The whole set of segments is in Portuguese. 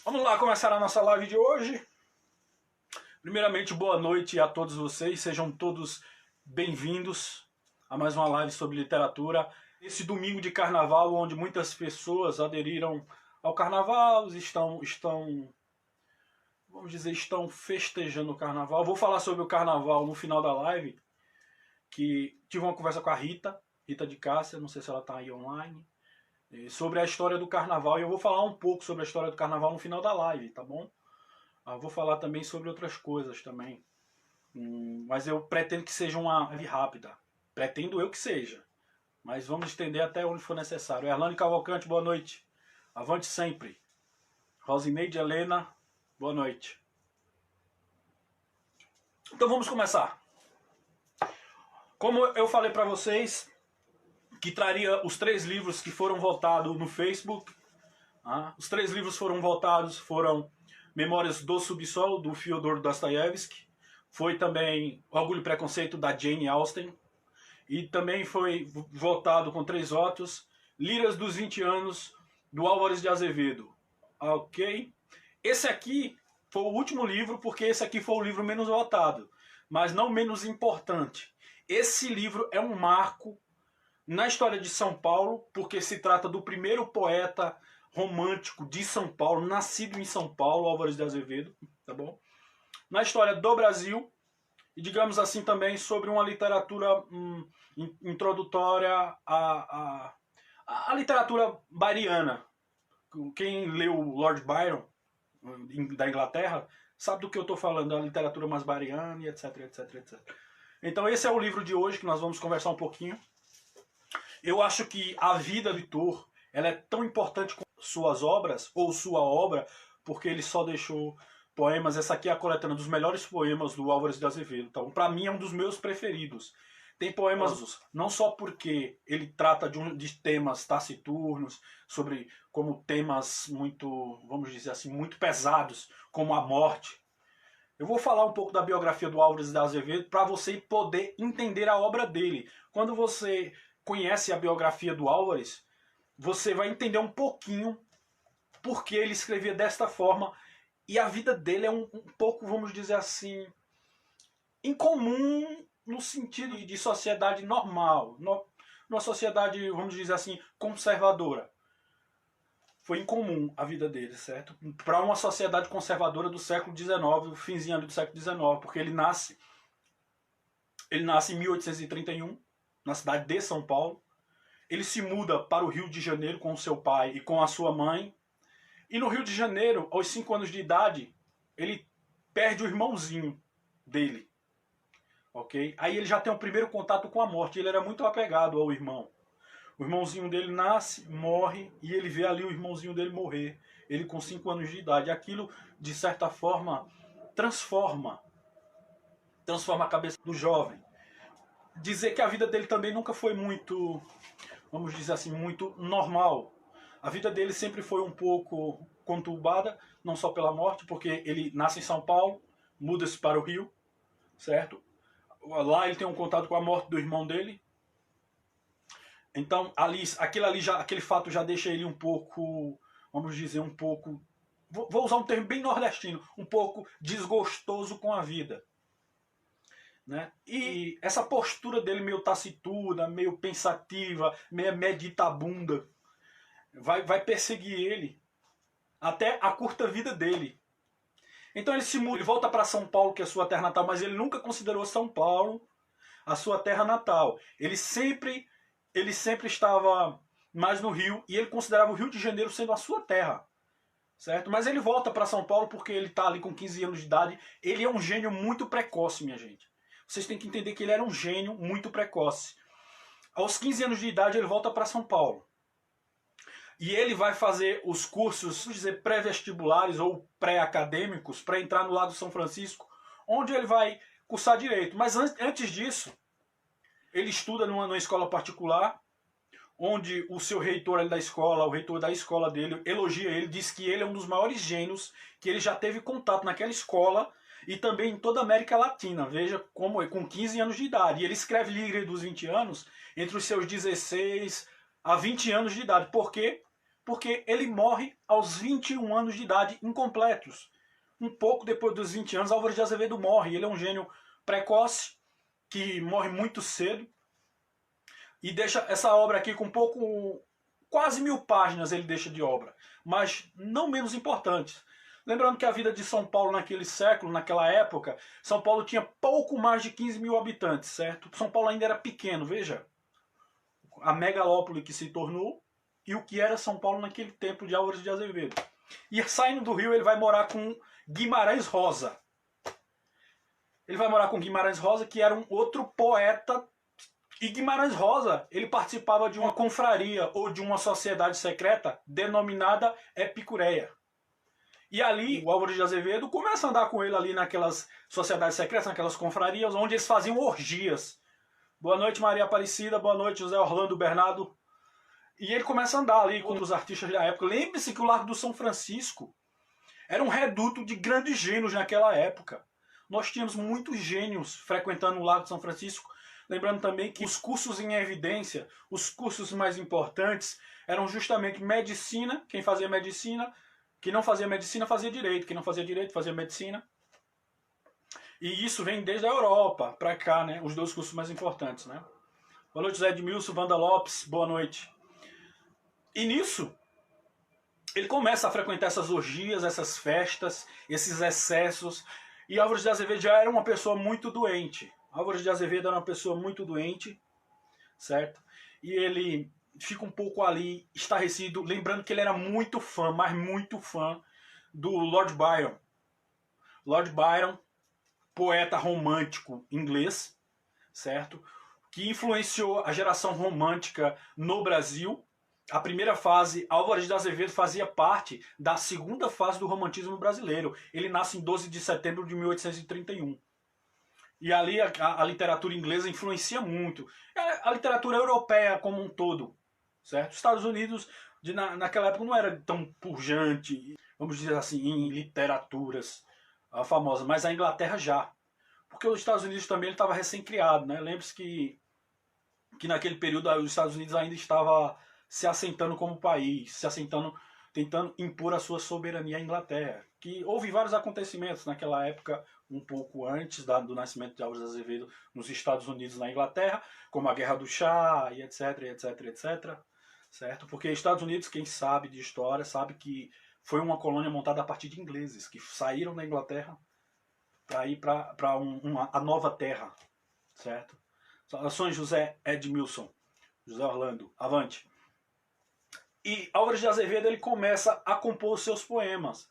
Vamos lá começar a nossa live de hoje. Primeiramente, boa noite a todos vocês. Sejam todos bem-vindos a mais uma live sobre literatura. Esse domingo de carnaval, onde muitas pessoas aderiram ao carnaval, vamos dizer, estão festejando o carnaval. Vou falar sobre o carnaval no final da live, que tive uma conversa com a Rita de Cássia, não sei se ela está aí online, sobre a história do carnaval, e eu vou falar um pouco sobre a história do carnaval no final da live, tá bom? Vou falar também sobre outras coisas também, mas eu pretendo que seja uma live rápida, pretendo eu que seja, mas vamos estender até onde for necessário. Erlane Cavalcante, boa noite, avante sempre. Rosineide Helena, boa noite. Então vamos começar. Como eu falei para vocês, que traria os 3 livros que foram votados no Facebook. Os 3 livros foram votados, foram Memórias do Subsolo, do Fyodor Dostoiévski, foi também Orgulho e Preconceito, da Jane Austen, e também foi votado com 3 votos, Liras dos 20 Anos, do Álvares de Azevedo. Ok? Esse aqui foi o último livro, porque esse aqui foi o livro menos votado, mas não menos importante. Esse livro é um marco na história de São Paulo, porque se trata do primeiro poeta romântico de São Paulo, nascido em São Paulo, Álvares de Azevedo, tá bom? Na história do Brasil, e digamos assim também sobre uma literatura introdutória à literatura byriana. Quem leu Lord Byron, da Inglaterra, sabe do que eu estou falando, da literatura mais byriana, e etc, etc, etc. Então esse é o livro de hoje, que nós vamos conversar um pouquinho. Eu acho que a vida de Thor, ela é tão importante como suas obras, ou sua obra, porque ele só deixou poemas. Essa aqui é a coletânea dos melhores poemas do Álvares de Azevedo. Então, para mim, é um dos meus preferidos. Tem poemas, não só porque ele trata de temas taciturnos, sobre como temas muito, vamos dizer assim, muito pesados, como a morte. Eu vou falar um pouco da biografia do Álvares de Azevedo para você poder entender a obra dele. Quando você conhece a biografia do Álvares, você vai entender um pouquinho porque ele escrevia desta forma, e a vida dele é um pouco, vamos dizer assim, incomum no sentido de sociedade normal, numa sociedade, vamos dizer assim, conservadora. Foi incomum a vida dele, certo? Para uma sociedade conservadora do século XIX, o finzinho ali do século XIX, porque ele nasce em 1831, na cidade de São Paulo. Ele se muda para o Rio de Janeiro com o seu pai e com a sua mãe. E no Rio de Janeiro, aos 5 anos de idade, ele perde o irmãozinho dele. Ok? Aí ele já tem o primeiro contato com a morte. Ele era muito apegado ao irmão. O irmãozinho dele nasce, morre, e ele vê ali o irmãozinho dele morrer. Ele com 5 anos de idade. Aquilo, de certa forma, transforma a cabeça do jovem. Dizer que a vida dele também nunca foi muito, vamos dizer assim, muito normal. A vida dele sempre foi um pouco conturbada, não só pela morte, porque ele nasce em São Paulo, muda-se para o Rio, certo? Lá ele tem um contato com a morte do irmão dele. Então, aquele fato já deixa ele um pouco, vamos dizer, um pouco, vou usar um termo bem nordestino, um pouco desgostoso com a vida. Né? E essa postura dele meio taciturna, meio pensativa, meio meditabunda, vai perseguir ele até a curta vida dele. Então ele se muda, ele volta para São Paulo, que é a sua terra natal, mas ele nunca considerou São Paulo a sua terra natal. Ele sempre estava mais no Rio, e ele considerava o Rio de Janeiro sendo a sua terra. Certo? Mas ele volta para São Paulo porque ele está ali com 15 anos de idade. Ele é um gênio muito precoce, minha gente. Vocês têm que entender que ele era um gênio muito precoce. Aos 15 anos de idade ele volta para São Paulo. E ele vai fazer os cursos, vamos dizer, pré-vestibulares ou pré-acadêmicos para entrar no Largo São Francisco, onde ele vai cursar Direito. Mas antes disso, ele estuda numa escola particular, onde o seu reitor ali da escola, o reitor da escola dele, elogia ele, diz que ele é um dos maiores gênios, que ele já teve contato naquela escola e também em toda a América Latina. Veja como é, com 15 anos de idade. E ele escreve Lírio dos 20 anos entre os seus 16 a 20 anos de idade. Por quê? porque ele morre aos 21 anos de idade incompletos. Um pouco depois dos 20 anos, Álvares de Azevedo morre. Ele é um gênio precoce, que morre muito cedo, e deixa essa obra aqui com quase 1000 páginas ele deixa de obra, mas não menos importantes. Lembrando que a vida de São Paulo naquele século, naquela época, São Paulo tinha pouco mais de 15 mil habitantes, certo? São Paulo ainda era pequeno, veja. A megalópole que se tornou e o que era São Paulo naquele tempo de Álvares de Azevedo. E saindo do Rio, ele vai morar com Guimarães Rosa. Ele vai morar com Guimarães Rosa, que era um outro poeta. E Guimarães Rosa, ele participava de uma confraria ou de uma sociedade secreta denominada Epicureia. E ali o Álvares de Azevedo começa a andar com ele ali naquelas sociedades secretas, naquelas confrarias, onde eles faziam orgias. Boa noite, Maria Aparecida. Boa noite, José Orlando Bernardo. E ele começa a andar ali com os artistas da época. Lembre-se que o Largo do São Francisco era um reduto de grandes gênios naquela época. Nós tínhamos muitos gênios frequentando o Largo de São Francisco. Lembrando também que os cursos em evidência, os cursos mais importantes, eram justamente medicina, quem fazia medicina, quem não fazia medicina fazia direito, quem não fazia direito fazia medicina. E isso vem desde a Europa para cá, né? Os dois cursos mais importantes, né? Boa noite, Zé Edmilson, Wanda Lopes, boa noite. E nisso, ele começa a frequentar essas orgias, essas festas, esses excessos. E Álvares de Azevedo já era uma pessoa muito doente. Álvares de Azevedo era uma pessoa muito doente, certo? E ele fica um pouco ali estarrecido, lembrando que ele era muito fã, mas muito fã, do Lord Byron. Lord Byron, poeta romântico inglês, certo? Que influenciou a geração romântica no Brasil. A primeira fase, Álvares de Azevedo fazia parte da segunda fase do romantismo brasileiro. Ele nasce em 12 de setembro de 1831. E ali a literatura inglesa influencia muito. A literatura europeia como um todo, certo? Os Estados Unidos, naquela época, não era tão pujante, vamos dizer assim, em literaturas famosas, mas a Inglaterra já. Porque os Estados Unidos também estava recém-criado, né? Lembre-se que naquele período os Estados Unidos ainda estava se assentando como país, se assentando, tentando impor a sua soberania à Inglaterra. Que houve vários acontecimentos naquela época, um pouco antes do nascimento de Álvares de Azevedo nos Estados Unidos e na Inglaterra, como a Guerra do Chá, e etc, etc, etc. Certo? Porque Estados Unidos, quem sabe de história, sabe que foi uma colônia montada a partir de ingleses, que saíram da Inglaterra para ir para a nova terra. Certo? Saudações, José Edmilson, José Orlando, avante. E Álvares de Azevedo ele começa a compor os seus poemas.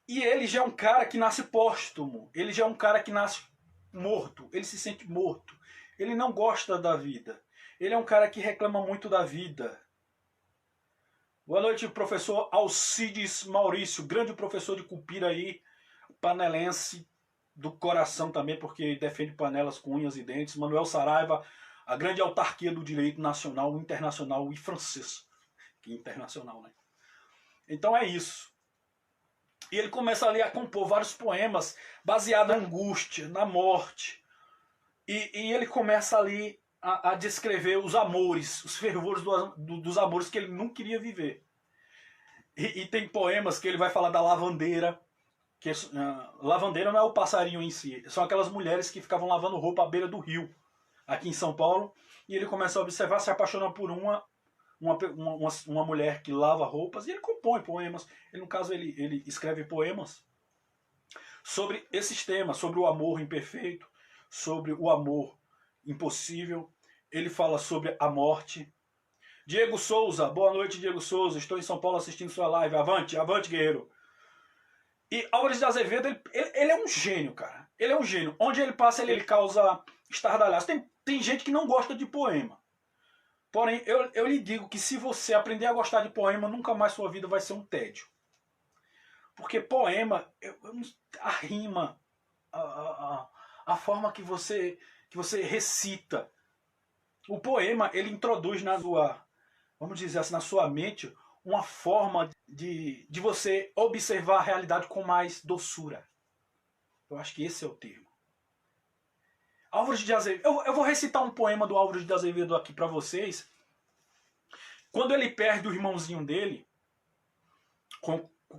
E ele já é um cara que nasce póstumo. Ele já é um cara que nasce morto. Ele se sente morto. Ele não gosta da vida. Ele é um cara que reclama muito da vida. Boa noite, professor Alcides Maurício. Grande professor de Cupiraí, panelense do coração também, porque defende panelas com unhas e dentes. Manuel Saraiva, a grande autarquia do direito nacional, internacional e francês. Que internacional, né? Então é isso. E ele começa ali a compor vários poemas baseados na angústia, na morte. E ele começa ali a descrever os amores, os fervores dos amores que ele não queria viver. E tem poemas que ele vai falar da lavandeira. Que lavandeira não é o passarinho em si, são aquelas mulheres que ficavam lavando roupa à beira do rio, aqui em São Paulo. E ele começa a observar, se apaixona por uma mulher que lava roupas, e ele compõe poemas. No caso, ele escreve poemas sobre esses temas, sobre o amor imperfeito, sobre o amor impossível. Ele fala sobre a morte. Diego Souza, boa noite, Diego Souza. Estou em São Paulo assistindo sua live. Avante, avante, guerreiro. E Álvares de Azevedo, ele é um gênio, cara. Ele é um gênio. Onde ele passa, ele causa estardalhaço. Tem gente que não gosta de poema. Porém, eu lhe digo que se você aprender a gostar de poema, nunca mais sua vida vai ser um tédio. Porque poema, a rima, a forma que você recita. O poema, ele introduz na sua, vamos dizer assim, na sua mente, uma forma de você observar a realidade com mais doçura. Eu acho que esse é o termo. Álvares de Azevedo. Eu vou recitar um poema do Álvares de Azevedo aqui para vocês. Quando ele perde o irmãozinho dele,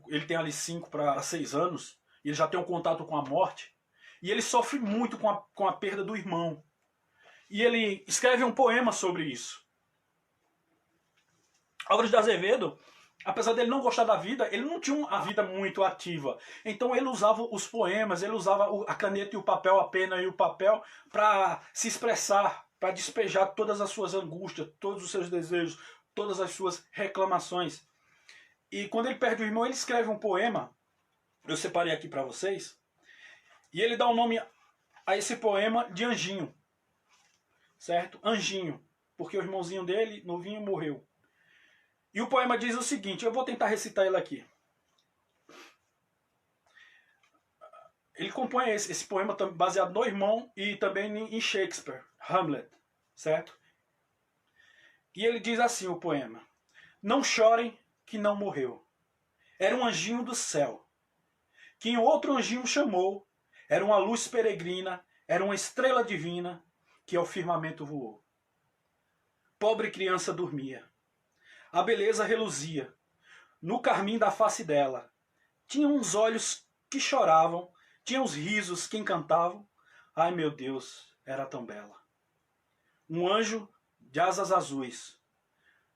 ele tem ali 5 para 6 anos, e ele já tem um contato com a morte, e ele sofre muito com a perda do irmão. E ele escreve um poema sobre isso. Álvares de Azevedo, apesar dele não gostar da vida, ele não tinha uma vida muito ativa. Então ele usava os poemas, ele usava a caneta e o papel, a pena e o papel, para se expressar, para despejar todas as suas angústias, todos os seus desejos, todas as suas reclamações. E quando ele perde o irmão, ele escreve um poema, eu separei aqui para vocês, e ele dá o nome a esse poema de Anjinho. Certo? Anjinho, porque o irmãozinho dele, novinho, morreu. E o poema diz o seguinte, eu vou tentar recitar ele aqui. Ele compõe esse poema baseado no irmão e também em Shakespeare, Hamlet, certo? E ele diz assim o poema: não chorem que não morreu. Era um anjinho do céu. Quem outro anjinho chamou, era uma luz peregrina, era uma estrela divina, que ao firmamento voou. Pobre criança dormia. A beleza reluzia. No carmim da face dela. Tinha uns olhos que choravam, tinha uns risos que encantavam. Ai meu Deus, era tão bela. Um anjo de asas azuis,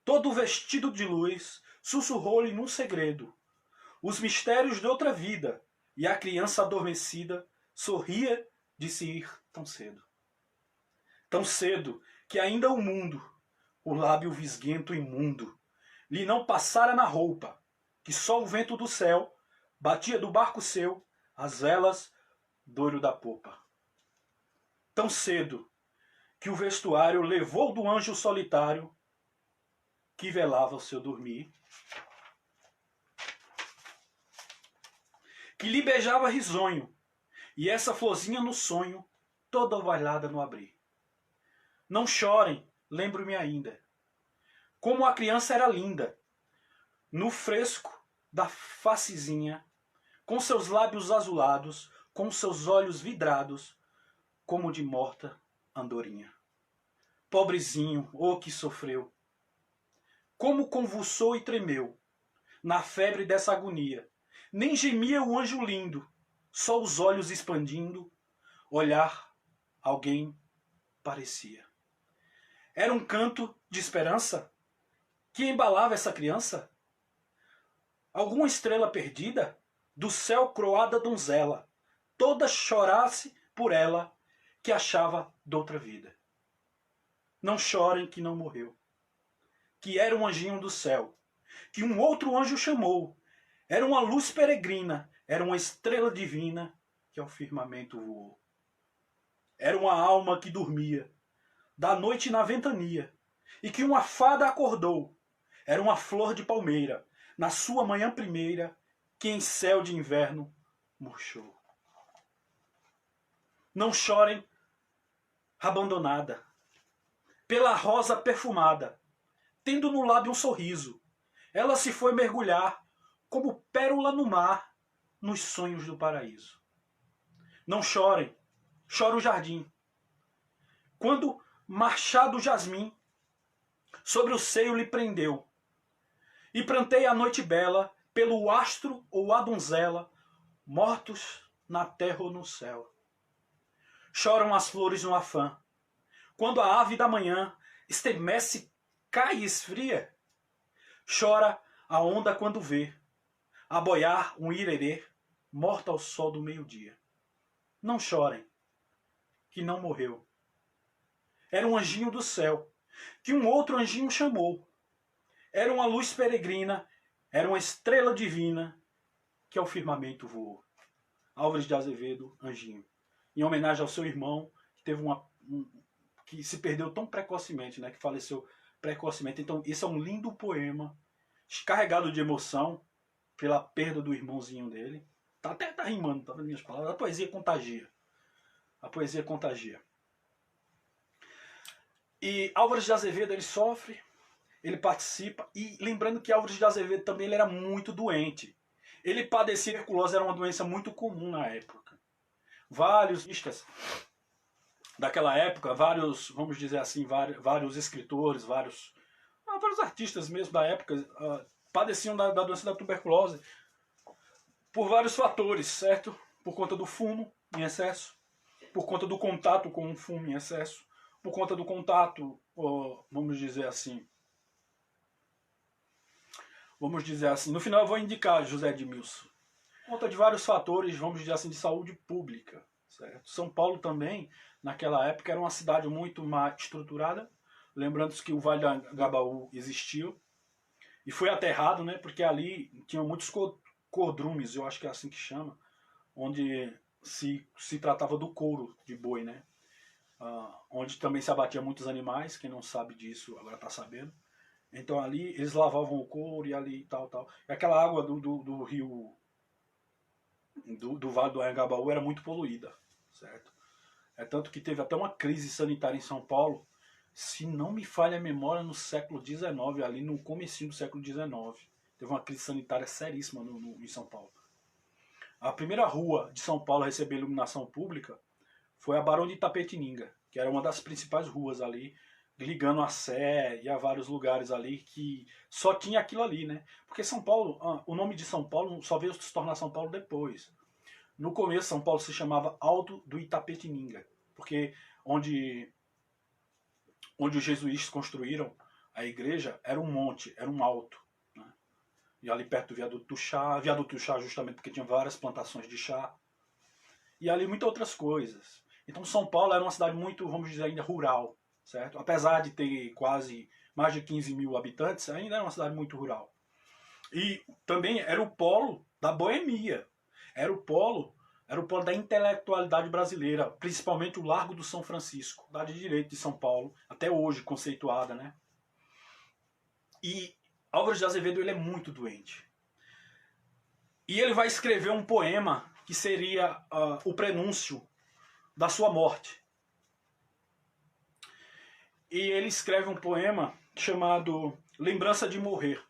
todo vestido de luz, sussurrou-lhe num segredo os mistérios de outra vida, e a criança adormecida sorria de se ir tão cedo. Tão cedo que ainda o mundo, o lábio visguento imundo, lhe não passara na roupa, que só o vento do céu batia do barco seu as velas do olho da popa. Tão cedo que o vestuário levou do anjo solitário que velava o seu dormir, que lhe beijava risonho, e essa florzinha no sonho, toda ovalhada no abrir. Não chorem, lembro-me ainda, como a criança era linda, no fresco da facezinha, com seus lábios azulados, com seus olhos vidrados, como de morta andorinha. Pobrezinho, oh que sofreu! Como convulsou e tremeu, na febre dessa agonia. Nem gemia o anjo lindo, só os olhos expandindo, olhar alguém parecia. Era um canto de esperança que embalava essa criança? Alguma estrela perdida? Do céu croada donzela, toda chorasse por ela, que achava doutra vida. Não chorem que não morreu, que era um anjinho do céu, que um outro anjo chamou, era uma luz peregrina, era uma estrela divina, que ao firmamento voou. Era uma alma que dormia, da noite na ventania, e que uma fada acordou. Era uma flor de palmeira, na sua manhã primeira, que em céu de inverno murchou. Não chorem, abandonada, pela rosa perfumada, tendo no lábio um sorriso, ela se foi mergulhar, como pérola no mar, nos sonhos do paraíso. Não chorem, chora o jardim, quando marchado jasmim sobre o seio lhe prendeu, e pranteia a noite bela pelo astro ou a donzela, mortos na terra ou no céu. Choram as flores no afã, quando a ave da manhã estremece, cai e esfria. Chora a onda quando vê a boiar um irerê, morta ao sol do meio-dia. Não chorem, que não morreu. Era um anjinho do céu, que um outro anjinho chamou. Era uma luz peregrina, era uma estrela divina, que ao firmamento voou. Álvares de Azevedo, Anjinho. Em homenagem ao seu irmão, que teve que se perdeu tão precocemente, né, que faleceu precocemente. Então, esse é um lindo poema, carregado de emoção, pela perda do irmãozinho dele. Até tá rimando, tá nas minhas palavras. A poesia contagia. A poesia contagia. E Álvares de Azevedo, ele sofre, ele participa, e lembrando que Álvares de Azevedo também ele era muito doente. Ele padecia tuberculose, era uma doença muito comum na época. Vários artistas daquela época, vários, vamos dizer assim, vários escritores, vários artistas mesmo da época padeciam da doença da tuberculose por vários fatores, certo? Por conta do fumo em excesso, por conta do contato com o fumo em excesso, por conta do contato, vamos dizer assim, no final eu vou indicar José Edmilson. Por conta de vários fatores, vamos dizer assim, de saúde pública, certo? São Paulo também, naquela época, era uma cidade muito mais estruturada, lembrando que o Vale do Agabaú existiu, e foi aterrado, né, porque ali tinham muitos cordrumes, eu acho que é assim que chama, onde se tratava do couro de boi, né? Onde também se abatia muitos animais, quem não sabe disso agora está sabendo. Então ali eles lavavam o couro e ali tal. E aquela água do rio, do Vale do Anhangabaú era muito poluída, certo? É tanto que teve até uma crise sanitária em São Paulo, se não me falha a memória, no século XIX, ali no comecinho do século XIX. Teve uma crise sanitária seríssima em São Paulo. A primeira rua de São Paulo a receber iluminação pública foi a Barão de Itapetininga, que era uma das principais ruas ali, ligando a Sé e a vários lugares ali que só tinha aquilo ali, né? Porque São Paulo, o nome de São Paulo só veio se tornar São Paulo depois. No começo, São Paulo se chamava Alto do Itapetininga, porque onde os jesuítas construíram a igreja era um monte, era um alto. Né? E ali perto do Viaduto do Chá justamente porque tinha várias plantações de chá, e ali muitas outras coisas. Então São Paulo era uma cidade muito, vamos dizer, ainda rural, certo? Apesar de ter quase mais de 15 mil habitantes, ainda era uma cidade muito rural. E também era o polo da boemia, era o polo da intelectualidade brasileira, principalmente o Largo do São Francisco, cidade de direito de São Paulo, até hoje conceituada, né? E Álvares de Azevedo, ele é muito doente. E ele vai escrever um poema que seria o prenúncio da sua morte. E ele escreve um poema chamado Lembrança de Morrer.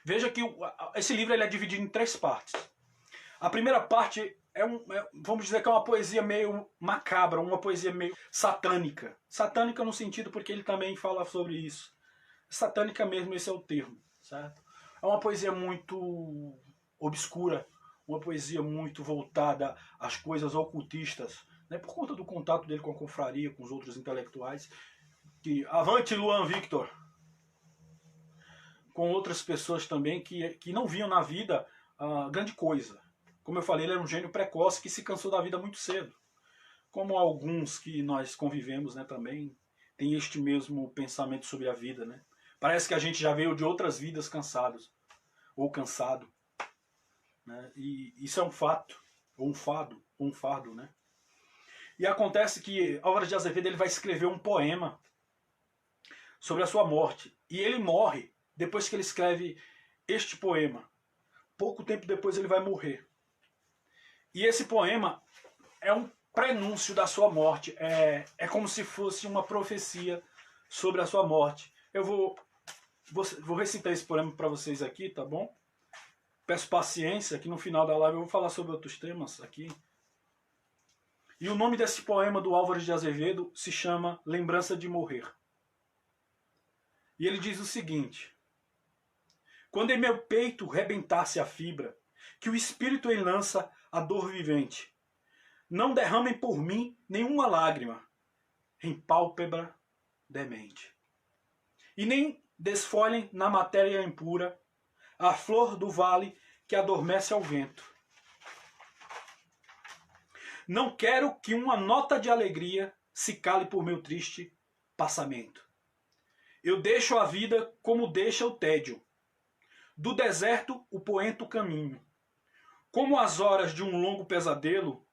Veja que esse livro ele é dividido em 3 partes. A primeira parte vamos dizer que é uma poesia meio macabra, uma poesia meio satânica. Satânica no sentido porque ele também fala sobre isso. Satânica mesmo, esse é o termo, certo? É uma poesia muito obscura, uma poesia muito voltada às coisas ocultistas, né, por conta do contato dele com a confraria, com os outros intelectuais. Que avante Luan Victor! Com outras pessoas também que não viam na vida grande coisa. Como eu falei, ele era um gênio precoce que se cansou da vida muito cedo. Como alguns que nós convivemos, né, também tem este mesmo pensamento sobre a vida. Né? Parece que a gente já veio de outras vidas cansados, ou cansado. Né? E isso é um fato, ou um fardo. Né? E acontece que Álvares de Azevedo ele vai escrever um poema sobre a sua morte. E ele morre depois que ele escreve este poema. Pouco tempo depois ele vai morrer. E esse poema é um prenúncio da sua morte. É como se fosse uma profecia sobre a sua morte. Eu vou recitar esse poema para vocês aqui, tá bom? Peço paciência, que no final da live eu vou falar sobre outros temas aqui. E o nome desse poema do Álvares de Azevedo se chama Lembrança de Morrer. E ele diz o seguinte: quando em meu peito rebentasse a fibra, que o espírito enlança a dor vivente, não derramem por mim nenhuma lágrima em pálpebra demente. E nem desfolhem na matéria impura a flor do vale que adormece ao vento. Não quero que uma nota de alegria se cale por meu triste passamento. Eu deixo a vida como deixa o tédio. Do deserto o poento caminho. Como as horas de um longo pesadelo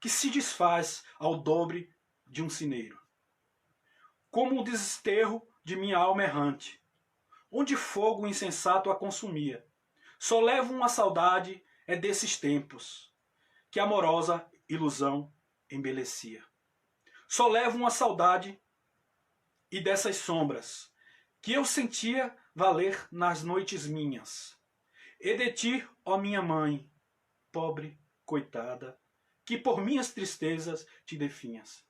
que se desfaz ao dobre de um sineiro. Como o desterro de minha alma errante, onde fogo insensato a consumia. Só levo uma saudade desses tempos que amorosa ilusão embelecia. Só levo uma saudade e dessas sombras que eu sentia valer nas noites minhas. E de ti, ó minha mãe, pobre, coitada, que por minhas tristezas te definhas.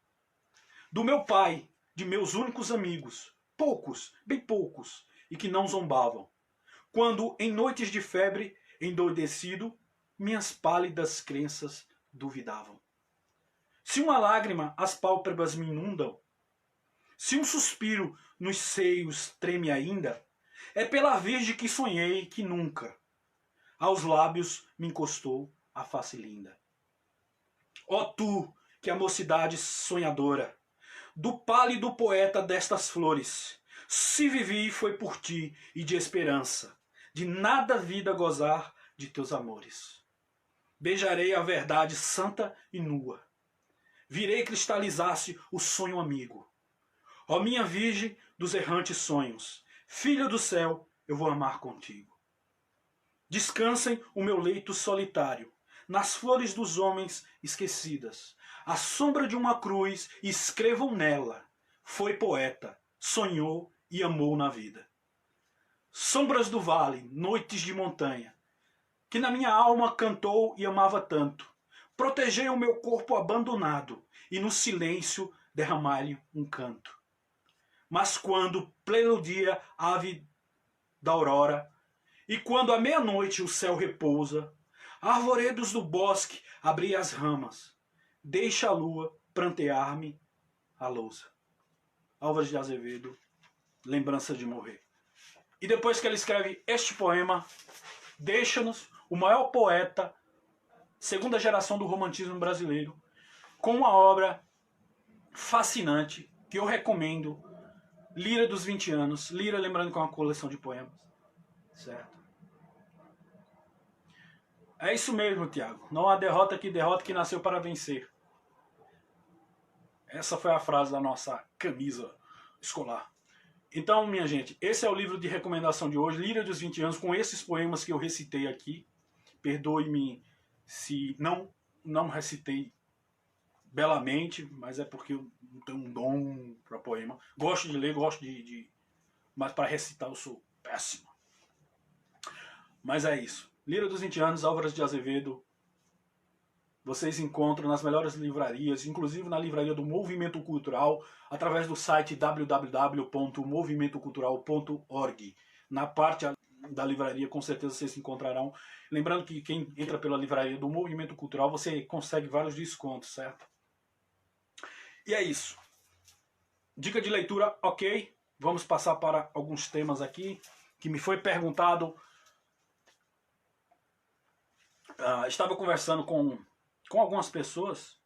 Do meu pai, de meus únicos amigos, poucos, bem poucos, e que não zombavam. quando em noites de febre, endoidecido, minhas pálidas crenças duvidavam. Se uma lágrima as pálpebras me inundam, se um suspiro nos seios treme ainda, é pela virgem que sonhei que nunca aos lábios me encostou a face linda. Ó tu, que a mocidade sonhadora, do pálido poeta destas flores, se vivi foi por ti e de esperança, de nada vida gozar de teus amores. Beijarei a verdade santa e nua, virei cristalizar-se o sonho amigo. Ó minha virgem dos errantes sonhos, filha do céu, eu vou amar contigo. Descansem o meu leito solitário, nas flores dos homens esquecidas, à sombra de uma cruz, e escrevam nela, foi poeta, sonhou e amou na vida. Sombras do vale, noites de montanha, que na minha alma cantou e amava tanto, protegei o meu corpo abandonado, e no silêncio derramai-lhe um canto. Mas quando, pleno dia, ave da aurora, e quando à meia-noite o céu repousa, arvoredos do bosque abri as ramas, deixa a lua prantear-me a lousa. Álvares de Azevedo, Lembrança de Morrer. E depois que ele escreve este poema, deixa-nos o maior poeta, segunda geração do romantismo brasileiro, com uma obra fascinante que eu recomendo, Lira dos 20 anos. Lira, lembrando que é uma coleção de poemas, certo? É isso mesmo, Tiago. Não há derrota que nasceu para vencer. Essa foi a frase da nossa camisa escolar. Então, minha gente, esse é o livro de recomendação de hoje, Lira dos 20 anos, com esses poemas que eu recitei aqui. Perdoe-me se não recitei belamente, mas é porque eu não tenho um dom para poema. Gosto de ler, gosto mas para recitar eu sou péssimo. Mas é isso. Lira dos 20 anos, Álvares de Azevedo. Vocês encontram nas melhores livrarias, inclusive na livraria do Movimento Cultural, através do site www.movimentocultural.org. Na parte da livraria, com certeza vocês encontrarão. Lembrando que quem entra pela livraria do Movimento Cultural, você consegue vários descontos, certo? E é isso. Dica de leitura, ok. Vamos passar para alguns temas aqui, que me foi perguntado. Estava conversando com algumas pessoas,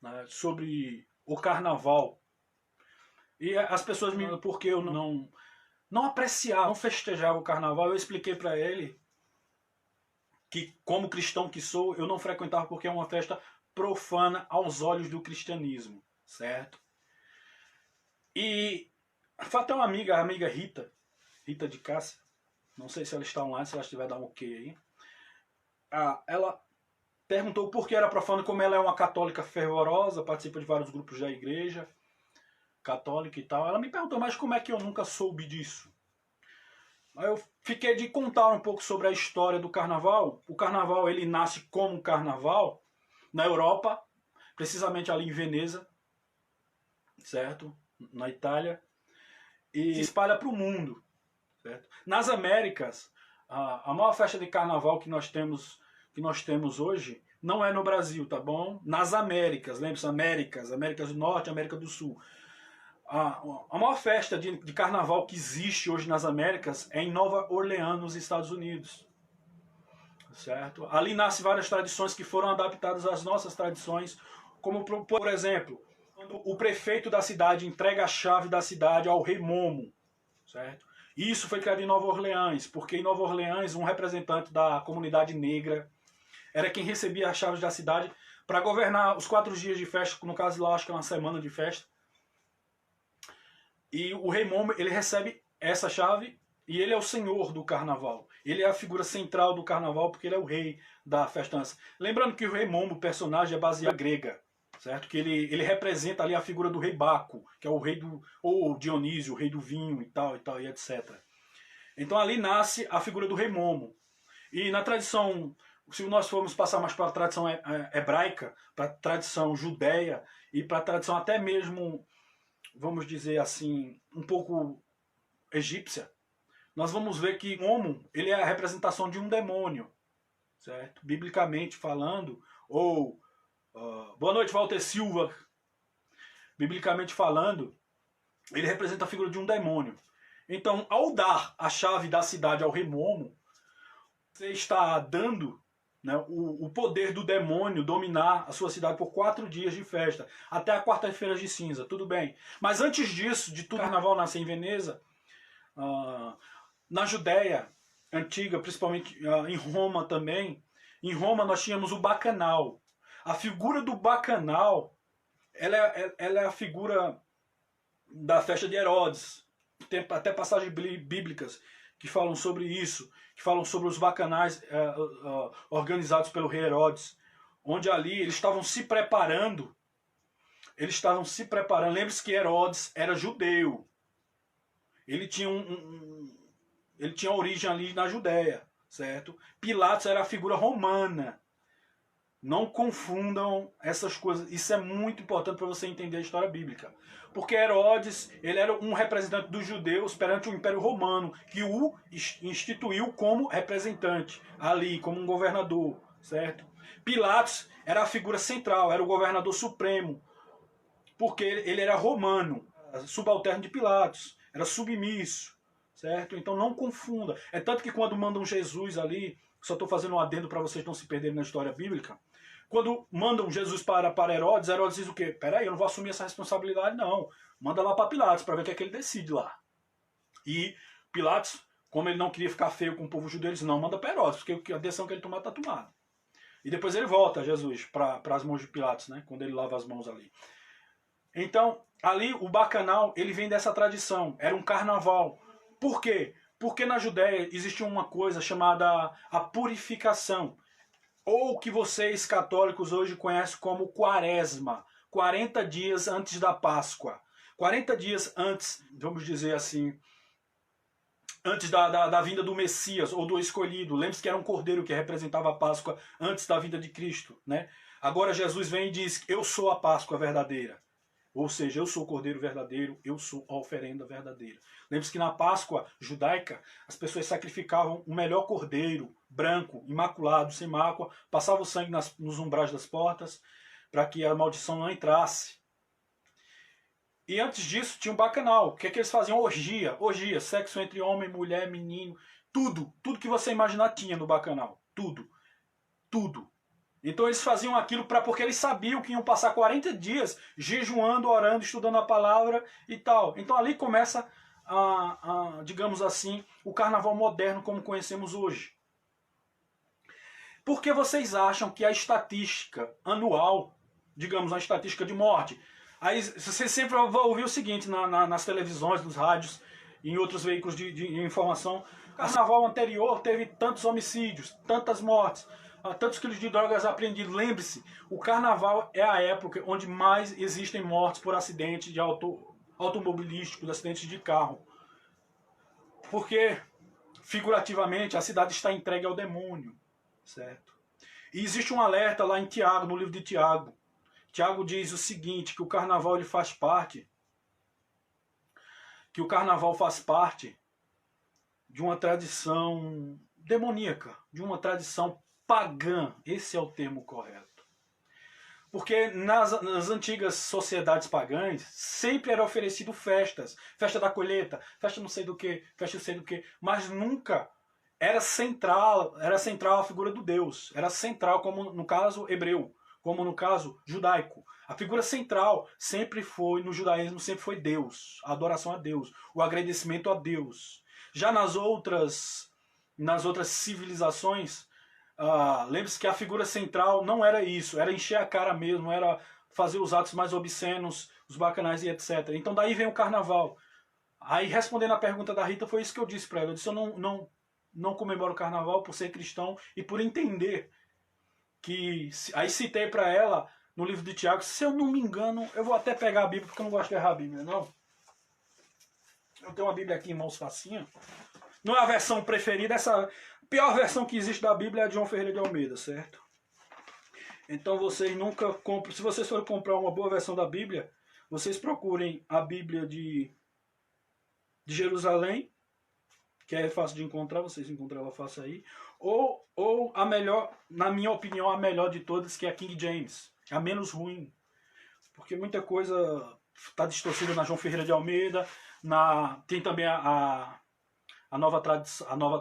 né, sobre o carnaval. E as pessoas me perguntam por que eu não apreciava, não festejava o carnaval. Eu expliquei para ele que, como cristão que sou, eu não frequentava porque é uma festa profana aos olhos do cristianismo, certo? E foi até uma amiga, a amiga Rita de Cássia, não sei se ela está online, se ela estiver, dar um ok aí. Ela perguntou por que era profano, como ela é uma católica fervorosa, participa de vários grupos da igreja católica e tal. Ela me perguntou, mas como é que eu nunca soube disso? Aí eu fiquei de contar um pouco sobre a história do carnaval. O carnaval, ele nasce como carnaval na Europa, precisamente ali em Veneza, certo? Na Itália, e se espalha para o mundo, certo? Nas Américas, a maior festa de carnaval que nós temos hoje não é no Brasil, tá bom? Nas Américas, lembre-se, Américas do Norte, América do Sul. A maior festa de carnaval que existe hoje nas Américas é em Nova Orleans, nos Estados Unidos, certo? Ali nascem várias tradições que foram adaptadas às nossas tradições, como, por exemplo, quando o prefeito da cidade entrega a chave da cidade ao rei Momo, certo? Isso foi criado em Nova Orleans, porque em Nova Orleans um representante da comunidade negra era quem recebia as chaves da cidade para governar os 4 dias de festa, no caso lá acho que é uma semana de festa. E o rei Momo, ele recebe essa chave e ele é o senhor do carnaval. Ele é a figura central do carnaval porque ele é o rei da festança. Lembrando que o rei Momo, o personagem, é baseado na grega, certo? Que ele representa ali a figura do rei Baco, que é o rei ou Dionísio, o rei do vinho e tal, e etc. Então ali nasce a figura do rei Momo. E na tradição, se nós formos passar mais para a tradição hebraica, para a tradição judeia e para a tradição até mesmo, vamos dizer assim, um pouco egípcia, nós vamos ver que Homo, ele é a representação de um demônio, certo? Biblicamente falando, ou boa noite, Walter Silva. Biblicamente falando, ele representa a figura de um demônio. Então, ao dar a chave da cidade ao rei Momo, você está dando, né, o poder do demônio dominar a sua cidade por 4 dias de festa, até a quarta-feira de cinza, tudo bem. Mas antes disso, de tudo, o carnaval nascer em Veneza, na Judéia antiga, principalmente em Roma também, em Roma nós tínhamos o bacanal. A figura do bacanal, ela é a figura da festa de Herodes. Tem até passagens bíblicas que falam sobre isso, que falam sobre os bacanais organizados pelo rei Herodes, onde ali eles estavam se preparando. Lembre-se que Herodes era judeu. Ele tinha ele tinha origem ali na Judéia, certo? Pilatos era a figura romana. Não confundam essas coisas. Isso é muito importante para você entender a história bíblica. Porque Herodes, ele era um representante dos judeus perante o Império Romano, que o instituiu como representante ali, como um governador, certo? Pilatos era a figura central, era o governador supremo, porque ele era romano, subalterno de Pilatos, era submisso, certo? Então não confunda. É tanto que quando mandam Jesus ali, só estou fazendo um adendo para vocês não se perderem na história bíblica, quando mandam Jesus para Herodes, Herodes diz o quê? Peraí, eu não vou assumir essa responsabilidade, não. Manda lá para Pilatos, para ver o que é que ele decide lá. E Pilatos, como ele não queria ficar feio com o povo judeu, ele disse, não, manda para Herodes, porque a decisão que ele tomar está tomada. E depois ele volta, Jesus, para as mãos de Pilatos, né? Quando ele lava as mãos ali. Então, ali o bacanal, ele vem dessa tradição. Era um carnaval. Por quê? Porque na Judéia existia uma coisa chamada a purificação, ou que vocês católicos hoje conhecem como quaresma, 40 dias antes da Páscoa. 40 dias antes, vamos dizer assim, antes da vinda do Messias ou do escolhido. Lembre-se que era um cordeiro que representava a Páscoa antes da vinda de Cristo, né? Agora Jesus vem e diz, eu sou a Páscoa verdadeira. Ou seja, eu sou o cordeiro verdadeiro, eu sou a oferenda verdadeira. Lembre-se que na Páscoa judaica, as pessoas sacrificavam o melhor cordeiro, branco, imaculado, sem mácula, passava o sangue nos umbrais das portas, para que a maldição não entrasse. E antes disso tinha um bacanal. O que é que eles faziam? Orgia, sexo entre homem, mulher, menino, tudo que você imaginar tinha no bacanal. Tudo. Então eles faziam aquilo porque eles sabiam que iam passar 40 dias jejuando, orando, estudando a palavra e tal. Então ali começa, digamos assim, o carnaval moderno como conhecemos hoje. Por que vocês acham que a estatística anual, digamos, a estatística de morte, aí você sempre vai ouvir o seguinte nas televisões, nos rádios, em outros veículos de informação, o carnaval anterior teve tantos homicídios, tantas mortes, tantos quilos de drogas apreendidos. Lembre-se, o carnaval é a época onde mais existem mortes por acidentes de automobilísticos, acidentes de carro. Porque, figurativamente, a cidade está entregue ao demônio, certo? E existe um alerta lá em Tiago, no livro de Tiago. Tiago diz o seguinte, que o carnaval ele faz parte, de uma tradição demoníaca, de uma tradição pagã, esse é o termo correto. Porque nas antigas sociedades pagãs, sempre era oferecido festas. Festa da colheita, festa não sei do que, festa não sei do que. Mas nunca era central a figura do Deus. Era central, como no caso hebreu, como no caso judaico. A figura central sempre foi, no judaísmo, sempre foi Deus. A adoração a Deus, o agradecimento a Deus. Já nas outras civilizações, lembre-se que a figura central não era isso, era encher a cara mesmo, era fazer os atos mais obscenos, os bacanais e etc. Então daí vem o carnaval. Aí respondendo a pergunta da Rita, foi isso que eu disse para ela. Eu disse, eu não comemoro o carnaval por ser cristão e por entender que... Aí citei para ela no livro de Tiago, se eu não me engano, eu vou até pegar a Bíblia, porque eu não gosto de errar a Bíblia, não. Eu tenho uma Bíblia aqui em mãos facinha. Não é a versão preferida, essa pior versão que existe da Bíblia é a de João Ferreira de Almeida, certo? Então vocês nunca compram, se vocês forem comprar uma boa versão da Bíblia, vocês procurem a Bíblia de Jerusalém, que é fácil de encontrar, vocês encontram ela fácil aí. Ou a melhor, na minha opinião, a melhor de todas, que é a King James. A menos ruim. Porque muita coisa está distorcida na João Ferreira de Almeida. Tem também a nova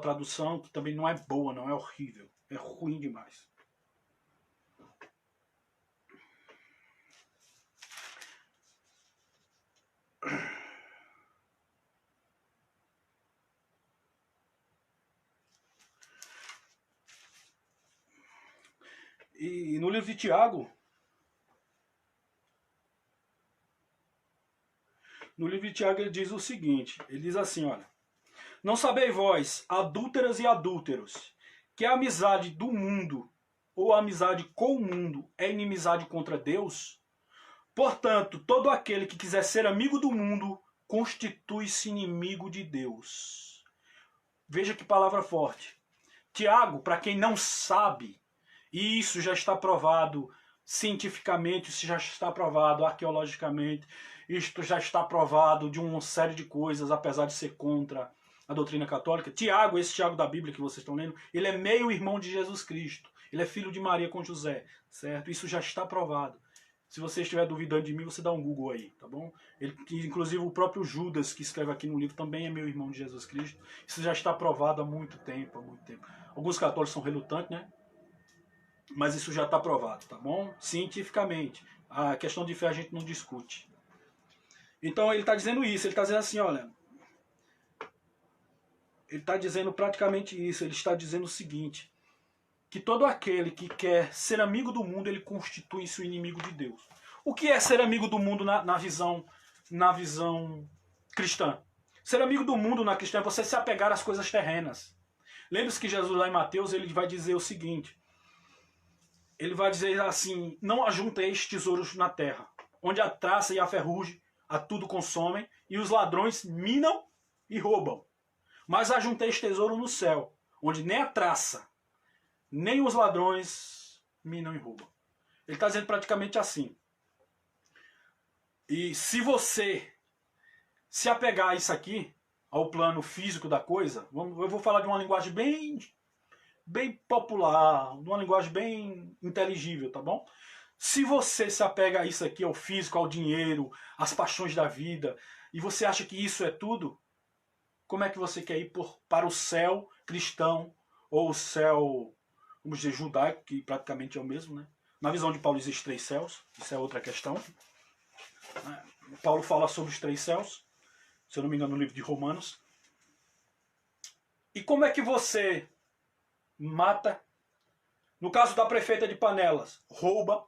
tradução, que também não é boa, não é horrível. É ruim demais. E no livro de Tiago, ele diz o seguinte, ele diz assim, olha: não sabeis vós, adúlteras e adúlteros, que a amizade do mundo ou a amizade com o mundo é inimizade contra Deus? Portanto, todo aquele que quiser ser amigo do mundo constitui-se inimigo de Deus. Veja que palavra forte. Tiago, para quem não sabe, e isso já está provado cientificamente, isso já está provado arqueologicamente, isto já está provado de uma série de coisas, apesar de ser contra a doutrina católica. Tiago, esse Tiago da Bíblia que vocês estão lendo, ele é meio irmão de Jesus Cristo. Ele é filho de Maria com José, certo? Isso já está provado. Se você estiver duvidando de mim, você dá um Google aí, tá bom? Inclusive o próprio Judas, que escreve aqui no livro, também é meu irmão de Jesus Cristo. Isso já está provado há muito tempo, Alguns católicos são relutantes, né? Mas isso já está provado, tá bom? Cientificamente. A questão de fé a gente não discute. Então ele está dizendo isso, ele está dizendo assim, olha... Ele está dizendo praticamente isso, ele está dizendo o seguinte... que todo aquele que quer ser amigo do mundo, ele constitui-se o inimigo de Deus. O que é ser amigo do mundo na visão cristã? Ser amigo do mundo na cristã é você se apegar às coisas terrenas. Lembre-se que Jesus lá em Mateus, ele vai dizer o seguinte, ele vai dizer assim, não ajunteis tesouros na terra, onde a traça e a ferrugem a tudo consomem, e os ladrões minam e roubam. Mas ajunteis tesouro no céu, onde nem a traça nem os ladrões minam e roubam. Ele está dizendo praticamente assim. E se você se apegar a isso aqui, ao plano físico da coisa, eu vou falar de uma linguagem bem popular, de uma linguagem bem inteligível, tá bom? Se você se apega a isso aqui, ao físico, ao dinheiro, às paixões da vida, e você acha que isso é tudo, como é que você quer ir para o céu cristão, ou o céu... vamos dizer, judaico, que praticamente é o mesmo, né? Na visão de Paulo existem 3 céus, isso é outra questão. Paulo fala sobre os 3 céus, se eu não me engano, no livro de Romanos. E como é que você mata? No caso da prefeita de Panelas, rouba.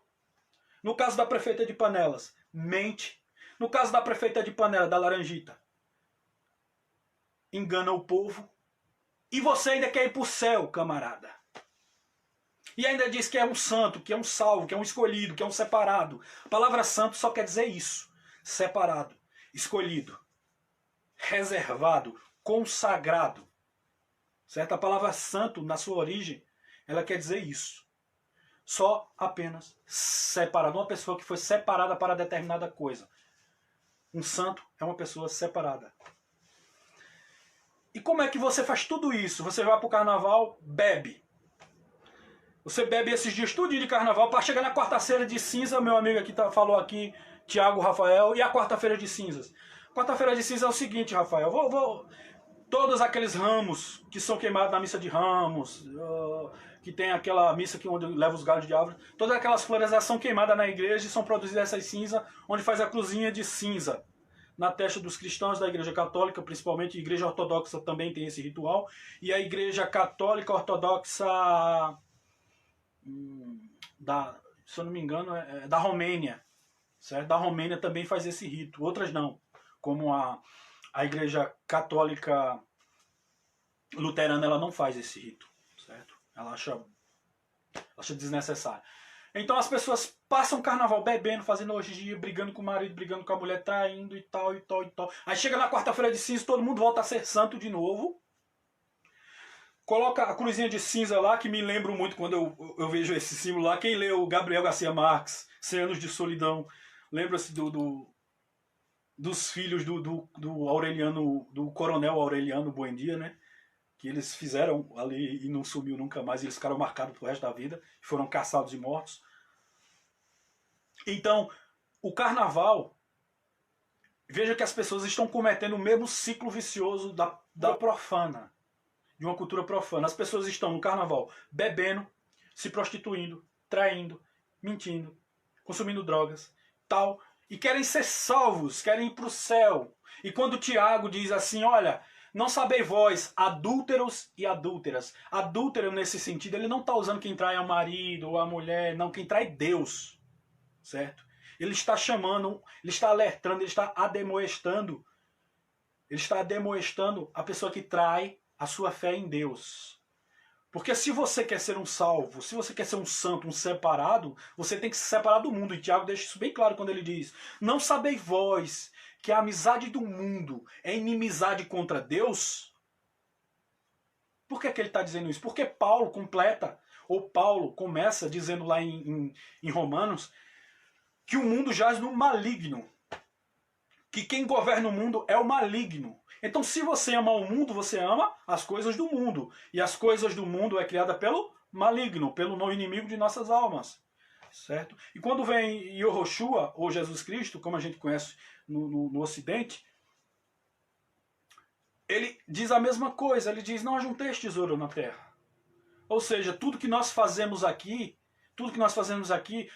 No caso da prefeita de Panelas, mente. No caso da prefeita de Panelas, da Laranjita, engana o povo. E você ainda quer ir para o céu, camarada. E ainda diz que é um santo, que é um salvo, que é um escolhido, que é um separado. A palavra santo só quer dizer isso. Separado, escolhido, reservado, consagrado. Certo? A palavra santo, na sua origem, ela quer dizer isso. Só apenas separado. Uma pessoa que foi separada para determinada coisa. Um santo é uma pessoa separada. E como é que você faz tudo isso? Você vai para o carnaval, bebe. Você bebe esses dias tudo de carnaval para chegar na quarta-feira de cinza, meu amigo aqui falou aqui, Tiago Rafael, e a quarta-feira de cinzas. Quarta-feira de cinza é o seguinte, Rafael, todos aqueles ramos que são queimados na missa de Ramos, que tem aquela missa que onde leva os galhos de árvore, todas aquelas flores são queimadas na igreja e são produzidas essas cinzas, onde faz a cruzinha de cinza na testa dos cristãos da igreja católica, principalmente a igreja ortodoxa também tem esse ritual, e a igreja católica ortodoxa... se eu não me engano, é da Romênia, certo? Da Romênia também faz esse rito, outras não, como a igreja católica luterana, ela não faz esse rito, certo? Ela acha desnecessário. Então as pessoas passam o carnaval bebendo, fazendo orgia, brigando com o marido, brigando com a mulher, traindo e tal, e tal, e tal. Aí chega na quarta-feira de cinza, todo mundo volta a ser santo de novo. Coloca a cruzinha de cinza lá, que me lembro muito quando eu vejo esse símbolo lá. Quem leu Gabriel Garcia Marques, 100 Anos de Solidão, lembra-se dos filhos do Aureliano, do coronel Aureliano Buendia, né? que eles fizeram ali e não sumiu nunca mais, e eles ficaram marcados pro resto da vida, foram caçados e mortos. Então, o carnaval, veja que as pessoas estão cometendo o mesmo ciclo vicioso da profana, de uma cultura profana. As pessoas estão no carnaval bebendo, se prostituindo, traindo, mentindo, consumindo drogas, tal, e querem ser salvos, querem ir para o céu. E quando Tiago diz assim, olha, não sabeis vós, adúlteros e adúlteras. Adúltero nesse sentido, ele não está usando quem trai é o marido ou a mulher, não, quem trai é Deus, certo? Ele está chamando, ele está alertando, ele está ademoestando a pessoa que trai a sua fé em Deus. Porque se você quer ser um salvo, se você quer ser um santo, um separado, você tem que se separar do mundo. E Tiago deixa isso bem claro quando ele diz, não sabeis vós que a amizade do mundo é inimizade contra Deus? Por que ele está dizendo isso? Porque Paulo completa, ou Paulo começa dizendo lá em Romanos, que o mundo jaz no maligno. Que quem governa o mundo é o maligno. Então, se você ama o mundo, você ama as coisas do mundo. E as coisas do mundo é criada pelo maligno, pelo inimigo de nossas almas. Certo? E quando vem Yahushua, ou Jesus Cristo, como a gente conhece no Ocidente, ele diz a mesma coisa. Ele diz, não ajunteis tesouro na terra. Ou seja, tudo que nós fazemos aqui,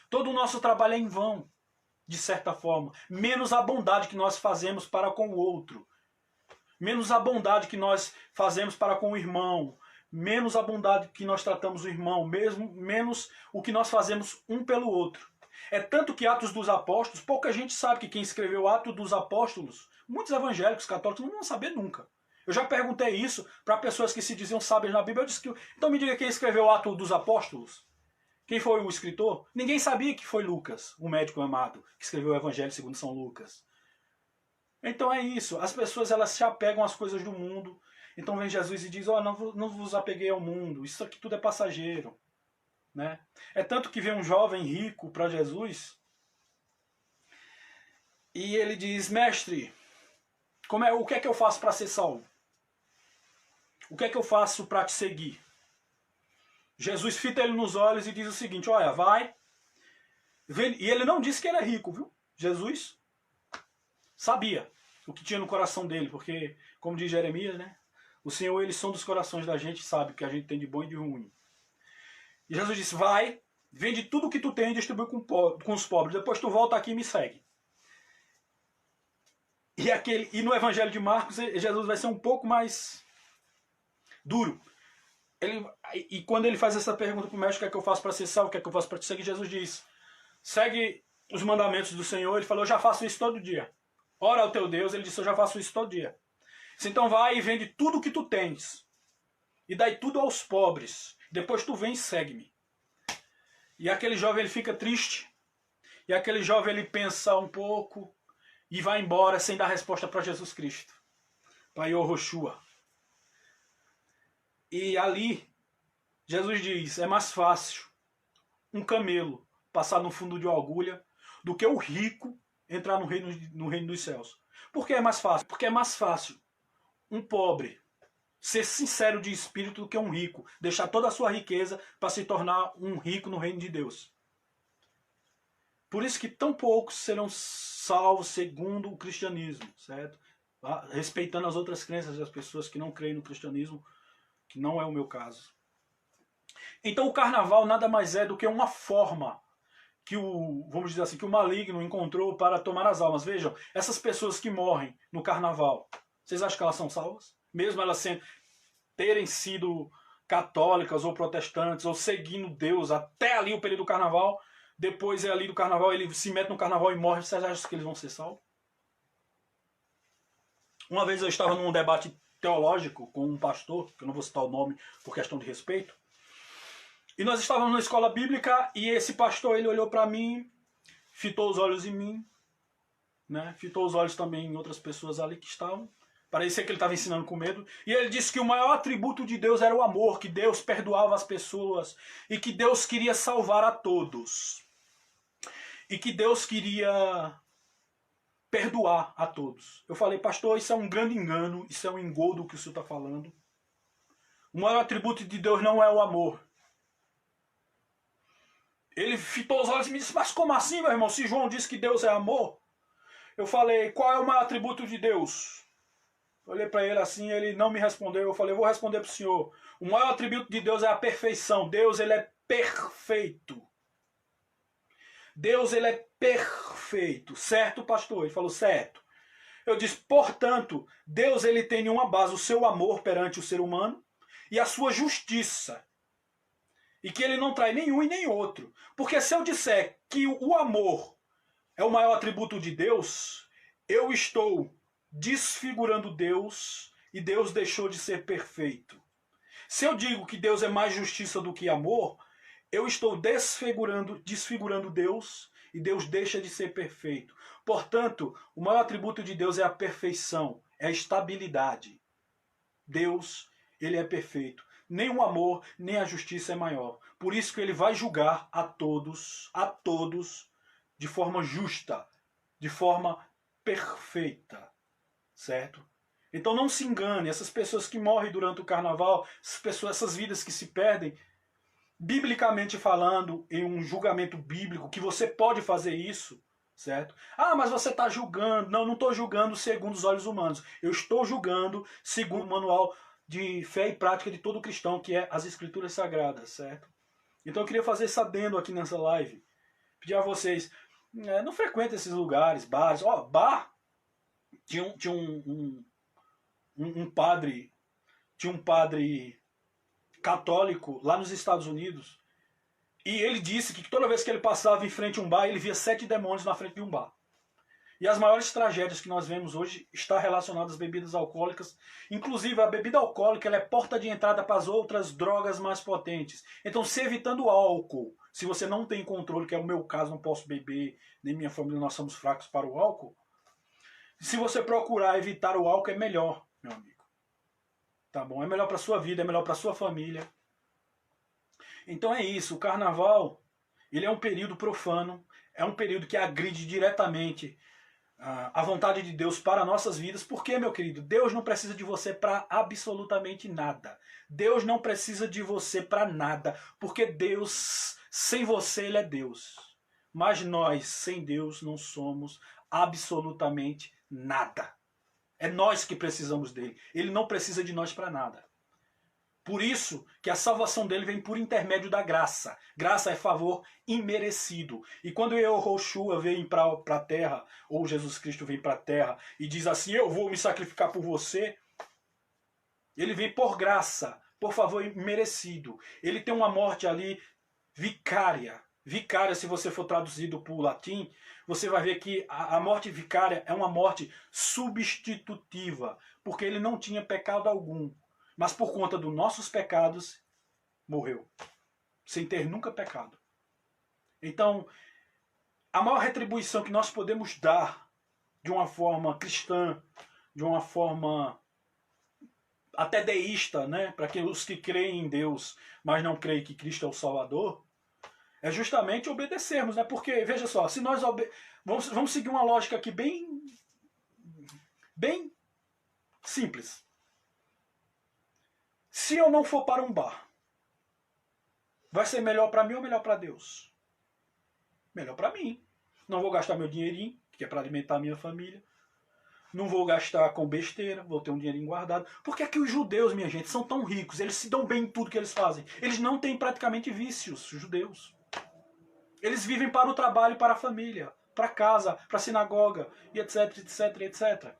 todo o nosso trabalho é em vão, de certa forma. Menos a bondade que nós fazemos para com o outro. Menos a bondade que nós fazemos para com o irmão. Menos a bondade que nós tratamos o irmão. Menos o que nós fazemos um pelo outro. É tanto que Atos dos Apóstolos, pouca gente sabe que quem escreveu Atos dos Apóstolos, muitos evangélicos católicos não vão saber nunca. Eu já perguntei isso para pessoas que se diziam sábias na Bíblia. Eu disse que, então me diga quem escreveu Atos dos Apóstolos. Quem foi o escritor? Ninguém sabia que foi Lucas, o médico amado, que escreveu o Evangelho segundo São Lucas. Então é isso. As pessoas elas se apegam às coisas do mundo. Então vem Jesus e diz, não vos apeguei ao mundo. Isso aqui tudo é passageiro. Né? É tanto que vem um jovem rico para Jesus e ele diz, mestre, o que é que eu faço para ser salvo? O que é que eu faço para te seguir? Jesus fita ele nos olhos e diz o seguinte, olha, vai. E ele não disse que era rico, viu? Jesus sabia o que tinha no coração dele, porque, como diz Jeremias, né? O Senhor, ele sonda os corações da gente, sabe o que a gente tem de bom e de ruim. E Jesus disse, vai, vende tudo o que tu tem e distribui com os pobres. Depois tu volta aqui e me segue. E no Evangelho de Marcos, Jesus vai ser um pouco mais duro. E quando ele faz essa pergunta para o mestre, o que é que eu faço para ser salvo, o que é que eu faço para te seguir, Jesus diz, segue os mandamentos do Senhor. Ele falou, eu já faço isso todo dia. Ora ao teu Deus, ele disse, eu já faço isso todo dia. Então vai e vende tudo o que tu tens. E dai tudo aos pobres. Depois tu vem e segue-me. E aquele jovem ele fica triste. E aquele jovem ele pensa um pouco e vai embora sem dar resposta para Jesus Cristo. Para Yahushua. E ali, Jesus diz, é mais fácil um camelo passar no fundo de uma agulha do que o rico entrar no reino dos céus. Por que é mais fácil? Porque é mais fácil um pobre ser sincero de espírito do que um rico. Deixar toda a sua riqueza para se tornar um rico no reino de Deus. Por isso que tão poucos serão salvos segundo o cristianismo, certo? Respeitando as outras crenças das pessoas que não creem no cristianismo, que não é o meu caso. Então o carnaval nada mais é do que uma forma que vamos dizer assim, que o maligno encontrou para tomar as almas. Vejam, essas pessoas que morrem no carnaval, vocês acham que elas são salvas? Mesmo elas terem sido católicas ou protestantes, ou seguindo Deus até ali o período do carnaval, depois ali do carnaval, ele se mete no carnaval e morre, vocês acham que eles vão ser salvos? Uma vez eu estava num debate teológico com um pastor, que eu não vou citar o nome por questão de respeito, e nós estávamos na escola bíblica e esse pastor ele olhou para mim, fitou os olhos em mim, né? Fitou os olhos também em outras pessoas ali que estavam. Parecia que ele estava ensinando com medo. E ele disse que o maior atributo de Deus era o amor, que Deus perdoava as pessoas e que Deus queria salvar a todos. E que Deus queria perdoar a todos. Eu falei, pastor, isso é um grande engano, isso é um engodo que o senhor está falando. O maior atributo de Deus não é o amor. Ele fitou os olhos e me disse, mas como assim, meu irmão? Se João disse que Deus é amor? Eu falei, qual é o maior atributo de Deus? Olhei para ele assim, ele não me respondeu. Eu falei, eu vou responder para o senhor. O maior atributo de Deus é a perfeição. Deus, ele é perfeito. Deus, ele é perfeito. Certo, pastor? Ele falou, certo. Eu disse, portanto, Deus, ele tem uma base, o seu amor perante o ser humano e a sua justiça. E que ele não trai nenhum e nem outro. Porque se eu disser que o amor é o maior atributo de Deus, eu estou desfigurando Deus e Deus deixou de ser perfeito. Se eu digo que Deus é mais justiça do que amor, eu estou desfigurando Deus e Deus deixa de ser perfeito. Portanto, o maior atributo de Deus é a perfeição, é a estabilidade. Deus, ele é perfeito. Nem o amor, nem a justiça é maior. Por isso que ele vai julgar a todos, de forma justa, de forma perfeita. Certo? Então não se engane, essas pessoas que morrem durante o carnaval, essas vidas que se perdem, biblicamente falando, em um julgamento bíblico, que você pode fazer isso, certo? Ah, mas você está julgando. Não, não estou julgando segundo os olhos humanos. Eu estou julgando segundo o manual de fé e prática de todo cristão, que é as Escrituras Sagradas, certo? Então eu queria fazer esse adendo aqui nessa live. Pedir a vocês, não frequentem esses lugares, bares. Ó, bar, tinha um padre católico lá nos Estados Unidos, e ele disse que toda vez que ele passava em frente a um bar, ele via 7 demônios na frente de um bar. E as maiores tragédias que nós vemos hoje estão relacionadas às bebidas alcoólicas. Inclusive, a bebida alcoólica ela é porta de entrada para as outras drogas mais potentes. Então, se evitando o álcool, se você não tem controle, que é o meu caso, não posso beber, nem minha família, nós somos fracos para o álcool. Se você procurar evitar o álcool, é melhor, meu amigo. Tá bom? É melhor para sua vida, é melhor para sua família. Então é isso. O carnaval, ele é um período profano, é um período que agride diretamente a vontade de Deus para nossas vidas. Porque, meu querido, Deus não precisa de você para absolutamente nada. Deus não precisa de você para nada. Porque Deus, sem você, ele é Deus. Mas nós, sem Deus, não somos absolutamente nada. É nós que precisamos dele. Ele não precisa de nós para nada. Por isso que a salvação dele vem por intermédio da graça. Graça é favor imerecido. E quando Yahushua vem para a terra, ou Jesus Cristo vem para a terra e diz assim, eu vou me sacrificar por você, ele vem por graça, por favor imerecido. Ele tem uma morte ali vicária. Vicária, se você for traduzido para o latim, você vai ver que a morte vicária é uma morte substitutiva, porque ele não tinha pecado algum. Mas por conta dos nossos pecados, morreu. Sem ter nunca pecado. Então, a maior retribuição que nós podemos dar de uma forma cristã, de uma forma até deísta, né, para os que creem em Deus, mas não creem que Cristo é o Salvador, é justamente obedecermos. Né? Porque, veja só, se nós vamos seguir uma lógica aqui bem simples. Se eu não for para um bar, vai ser melhor para mim ou melhor para Deus? Melhor para mim. Não vou gastar meu dinheirinho, que é para alimentar a minha família. Não vou gastar com besteira, vou ter um dinheirinho guardado. Porque é que os judeus, minha gente, são tão ricos, eles se dão bem em tudo que eles fazem. Eles não têm praticamente vícios, os judeus. Eles vivem para o trabalho e para a família, para casa, para a sinagoga, e etc, etc, etc.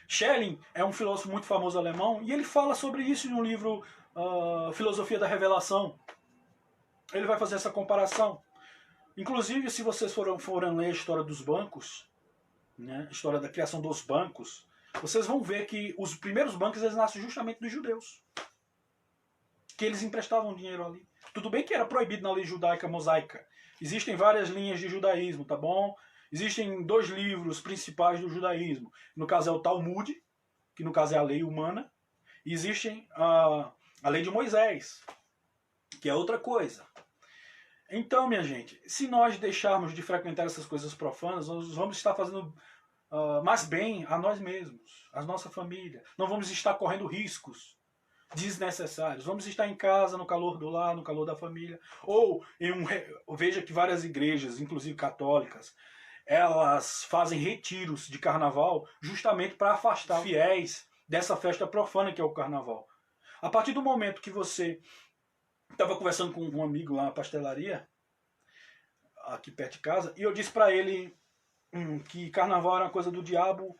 Schelling é um filósofo muito famoso alemão e ele fala sobre isso em um livro Filosofia da Revelação. Ele vai fazer essa comparação. Inclusive, se vocês forem ler a história dos bancos, né, a história da criação dos bancos, vocês vão ver que os primeiros bancos eles nascem justamente dos judeus. Que eles emprestavam dinheiro ali. Tudo bem que era proibido na lei judaica mosaica. Existem várias linhas de judaísmo, tá bom? Existem 2 livros principais do judaísmo. No caso é o Talmud, que no caso é a lei humana. E existem a lei de Moisés, que é outra coisa. Então, minha gente, se nós deixarmos de frequentar essas coisas profanas, nós vamos estar fazendo mais bem a nós mesmos, a nossa família. Não vamos estar correndo riscos desnecessários. Vamos estar em casa, no calor do lar, no calor da família. Ou veja que várias igrejas, inclusive católicas, elas fazem retiros de carnaval justamente para afastar fiéis dessa festa profana que é o carnaval. A partir do momento que você estava conversando com um amigo lá na pastelaria, aqui perto de casa, e eu disse para ele que carnaval era uma coisa do diabo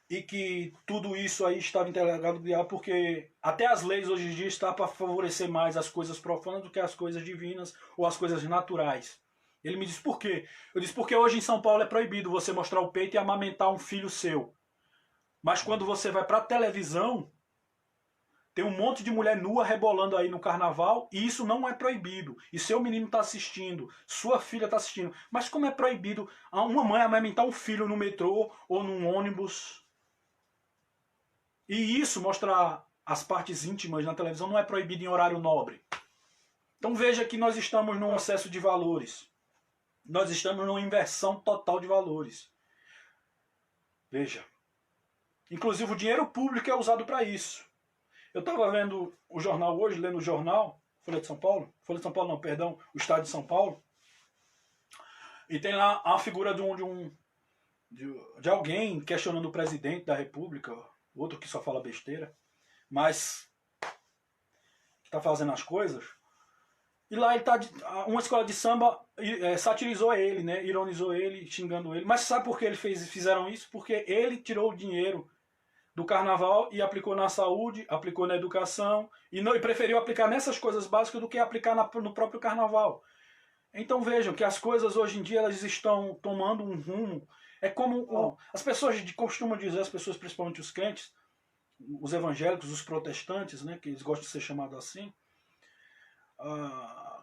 e que tudo isso aí estava integrado do diabo, porque até as leis hoje em dia estão para favorecer mais as coisas profanas do que as coisas divinas ou as coisas naturais. Ele me disse por quê? Eu disse porque hoje em São Paulo é proibido você mostrar o peito e amamentar um filho seu. Mas quando você vai para a televisão, tem um monte de mulher nua rebolando aí no carnaval e isso não é proibido. E seu menino está assistindo, sua filha está assistindo. Mas como é proibido uma mãe amamentar um filho no metrô ou num ônibus? E isso, mostrar as partes íntimas na televisão, não é proibido em horário nobre. Então veja que nós estamos num excesso de valores. Nós estamos numa inversão total de valores. Veja. Inclusive o dinheiro público é usado para isso. Eu estava vendo o jornal hoje, lendo o jornal, Folha de São Paulo. Folha de São Paulo não, perdão, o Estado de São Paulo. E tem lá a figura de alguém questionando o presidente da República, outro que só fala besteira, mas que está fazendo as coisas. E lá ele tá, uma escola de samba satirizou ele, né? Ironizou ele, xingando ele. Mas sabe por que fizeram isso? Porque ele tirou o dinheiro do carnaval e aplicou na saúde, aplicou na educação e preferiu aplicar nessas coisas básicas do que aplicar no próprio carnaval. Então vejam que as coisas hoje em dia elas estão tomando um rumo. É como as pessoas costumam dizer, as pessoas, principalmente os crentes, os evangélicos, os protestantes, né, que eles gostam de ser chamados assim,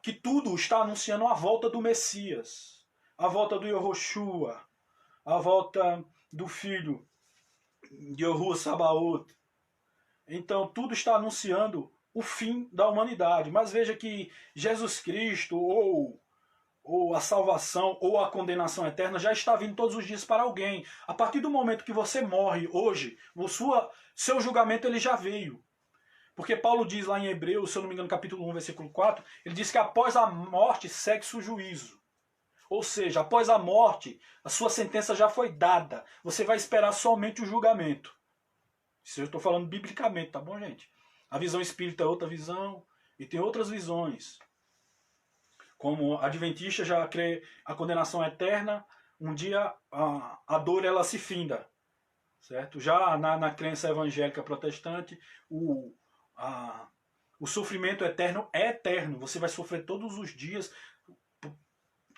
que tudo está anunciando a volta do Messias, a volta do Yehoshua, a volta do filho de Yahuwah Sabaoth. Então tudo está anunciando o fim da humanidade. Mas veja que Jesus Cristo, ou a salvação, ou a condenação eterna, já está vindo todos os dias para alguém. A partir do momento que você morre hoje, seu julgamento ele já veio. Porque Paulo diz lá em Hebreus, se eu não me engano, capítulo 1, versículo 4, ele diz que após a morte segue-se o juízo. Ou seja, após a morte, a sua sentença já foi dada. Você vai esperar somente o julgamento. Isso eu estou falando biblicamente, tá bom, gente? A visão espírita é outra visão, e tem outras visões. Como a adventista já crê a condenação eterna, um dia a dor ela se finda. Certo? Já na crença evangélica protestante, o sofrimento eterno é eterno. Você vai sofrer todos os dias,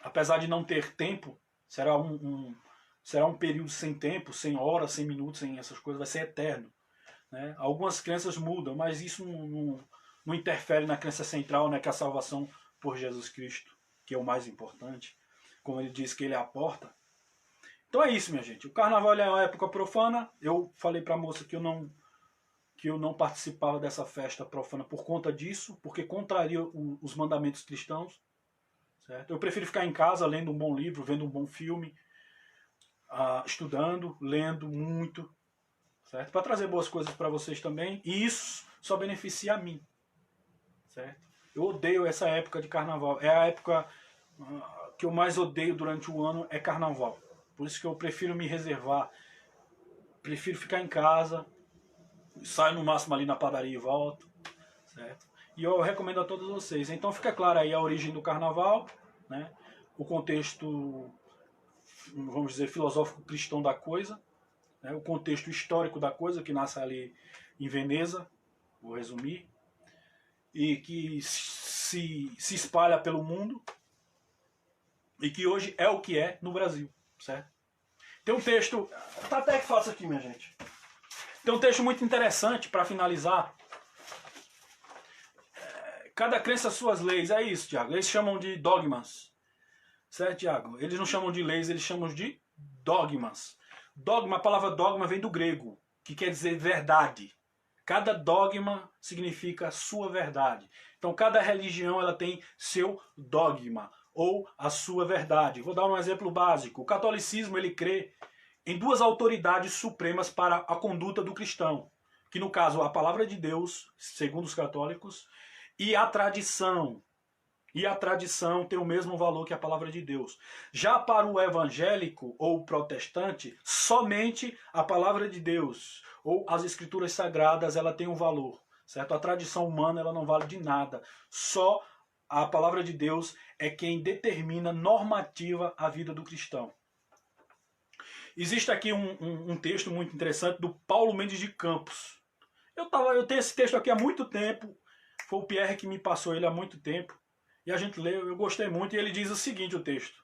apesar de não ter tempo, será um período sem tempo, sem horas, sem minutos, sem essas coisas, vai ser eterno. Né? Algumas crenças mudam, mas isso não interfere na crença central, né, que é a salvação por Jesus Cristo, que é o mais importante, como ele diz que ele é a porta. Então é isso, minha gente. O carnaval é uma época profana. Eu falei para a moça que eu não participava dessa festa profana por conta disso, porque contraria os mandamentos cristãos. Certo? Eu prefiro ficar em casa lendo um bom livro, vendo um bom filme, estudando, lendo muito, certo? Para trazer boas coisas para vocês também. E isso só beneficia a mim. Certo? Eu odeio essa época de carnaval. É a época que eu mais odeio durante o ano, é carnaval. Por isso que eu prefiro me reservar. Prefiro ficar em casa. Saio no máximo ali na padaria e volto. Certo? E eu recomendo a todos vocês. Então fica claro aí a origem do carnaval, né? O contexto, vamos dizer, filosófico cristão da coisa, né? O contexto histórico da coisa, que nasce ali em Veneza, vou resumir, e que se espalha pelo mundo, e que hoje é o que é no Brasil. Certo? Tem um texto, tá até que faço aqui, minha gente. Tem um texto muito interessante para finalizar. Cada crença suas leis, é isso, Tiago. Eles chamam de dogmas. Certo, Tiago? Eles não chamam de leis, eles chamam de dogmas. Dogma, a palavra dogma vem do grego, que quer dizer verdade. Cada dogma significa sua verdade. Então cada religião ela tem seu dogma, ou a sua verdade. Vou dar um exemplo básico. O catolicismo ele crê em duas autoridades supremas para a conduta do cristão, que no caso a palavra de Deus, segundo os católicos, e a tradição. E a tradição tem o mesmo valor que a palavra de Deus. Já para o evangélico ou protestante, somente a palavra de Deus ou as escrituras sagradas ela tem um valor, certo? A tradição humana ela não vale de nada. Só a palavra de Deus é quem determina normativa a vida do cristão. Existe aqui um texto muito interessante do Paulo Mendes de Campos. Eu tenho esse texto aqui há muito tempo. Foi o Pierre que me passou ele há muito tempo. E a gente leu, eu gostei muito, e ele diz o seguinte, o texto.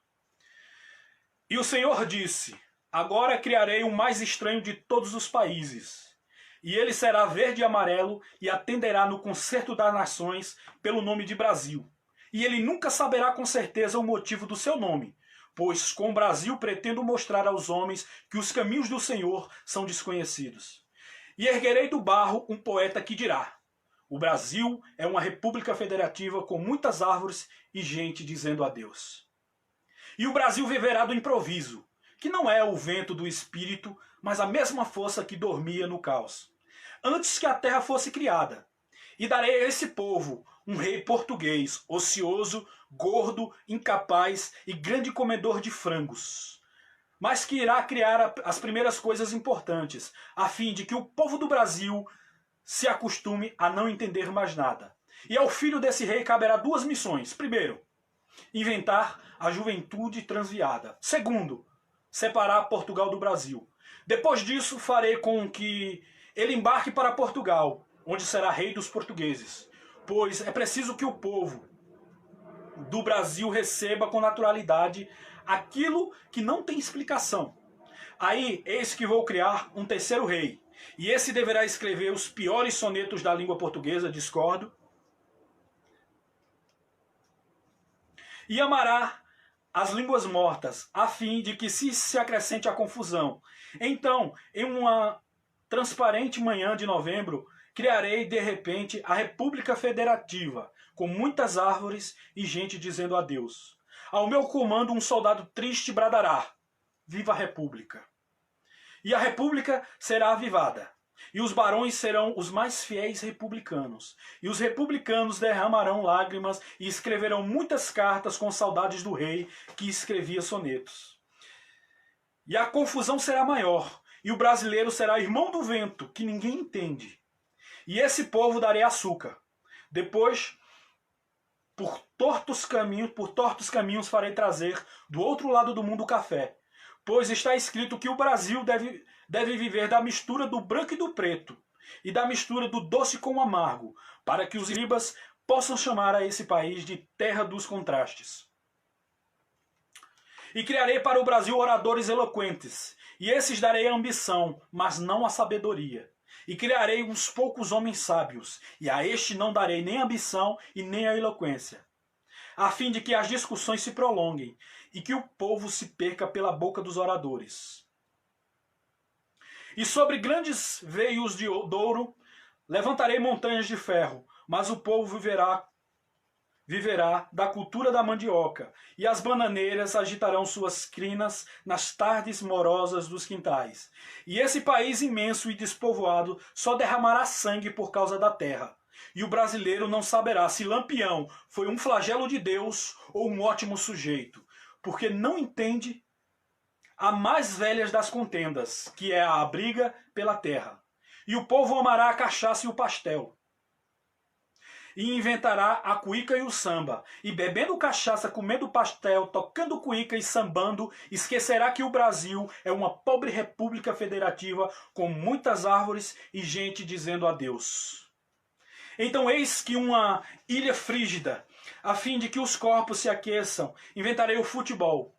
E o Senhor disse, agora criarei o mais estranho de todos os países. E ele será verde e amarelo e atenderá no concerto das nações pelo nome de Brasil. E ele nunca saberá com certeza o motivo do seu nome, pois com o Brasil pretendo mostrar aos homens que os caminhos do Senhor são desconhecidos. E erguerei do barro um poeta que dirá, o Brasil é uma república federativa com muitas árvores e gente dizendo adeus. E o Brasil viverá do improviso, que não é o vento do espírito, mas a mesma força que dormia no caos, antes que a terra fosse criada. E darei a esse povo um rei português, ocioso, gordo, incapaz e grande comedor de frangos, mas que irá criar as primeiras coisas importantes, a fim de que o povo do Brasil se acostume a não entender mais nada. E ao filho desse rei caberá duas missões. Primeiro, inventar a juventude transviada. Segundo, separar Portugal do Brasil. Depois disso, farei com que ele embarque para Portugal, onde será rei dos portugueses. Pois é preciso que o povo do Brasil receba com naturalidade aquilo que não tem explicação. Aí, eis que vou criar um terceiro rei. E esse deverá escrever os piores sonetos da língua portuguesa, discordo. E amará as línguas mortas, a fim de que se acrescente a confusão. Então, em uma transparente manhã de novembro, criarei de repente a República Federativa, com muitas árvores e gente dizendo adeus. Ao meu comando um soldado triste bradará, viva a República! E a República será avivada, e os barões serão os mais fiéis republicanos, e os republicanos derramarão lágrimas e escreverão muitas cartas com saudades do rei que escrevia sonetos. E a confusão será maior, e o brasileiro será irmão do vento, que ninguém entende. E esse povo darei açúcar. Depois, por tortos caminhos farei trazer do outro lado do mundo o café. Pois está escrito que o Brasil deve viver da mistura do branco e do preto, e da mistura do doce com o amargo, para que os ribas possam chamar a esse país de terra dos contrastes. E criarei para o Brasil oradores eloquentes, e esses darei a ambição, mas não a sabedoria. E criarei uns poucos homens sábios, e a este não darei nem a ambição e nem a eloquência, a fim de que as discussões se prolonguem, e que o povo se perca pela boca dos oradores. E sobre grandes veios de ouro levantarei montanhas de ferro, mas o povo viverá da cultura da mandioca, e as bananeiras agitarão suas crinas nas tardes morosas dos quintais. E esse país imenso e despovoado só derramará sangue por causa da terra. E o brasileiro não saberá se Lampião foi um flagelo de Deus ou um ótimo sujeito, porque não entende a mais velhas das contendas, que é a briga pela terra. E o povo amará a cachaça e o pastel. E inventará a cuíca e o samba. E bebendo cachaça, comendo pastel, tocando cuíca e sambando, esquecerá que o Brasil é uma pobre república federativa com muitas árvores e gente dizendo adeus. Então eis que uma ilha frígida, a fim de que os corpos se aqueçam, inventarei o futebol.